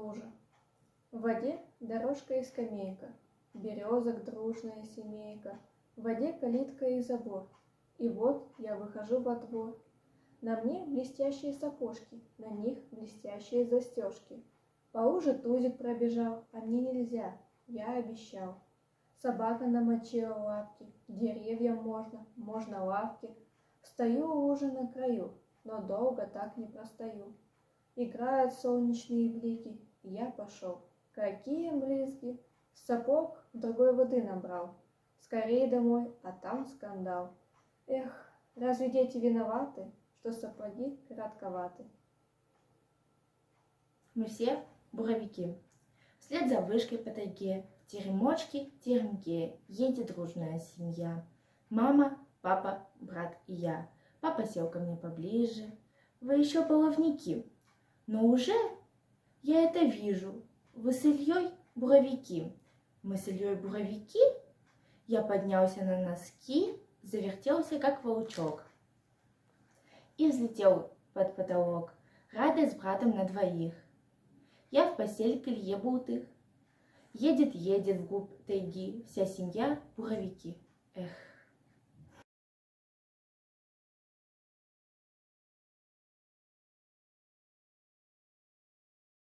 лужа. В воде дорожка и скамейка, березок дружная семейка, в воде калитка и забор. И вот я выхожу во двор. На мне блестящие сапожки, на них блестящие застежки. По луже тузик пробежал, а мне нельзя, я обещал. Собака намочила лапки, деревьям можно лавки. Стою у лужи на краю, но долго так не простою. Играют солнечные блики, и я пошел. Какие брызги! Сапог другой воды набрал. Скорей домой, а там скандал. Эх, разве дети виноваты, что сапоги коротковаты? Мы все буровики. Вслед за вышкой по тайге, в теремочке, теремке, едет дружная семья. Мама, папа, брат и я. Папа сел ко мне поближе. Вы еще половники. Но уже я это вижу. Вы с Ильей буровики. Мы с Ильей буровики. Я поднялся на носки, завертелся, как волчок. И взлетел под потолок, радость с братом на двоих. Я в постель к Илье Бултых. Едет вглубь тайги вся семья буровики. Эх.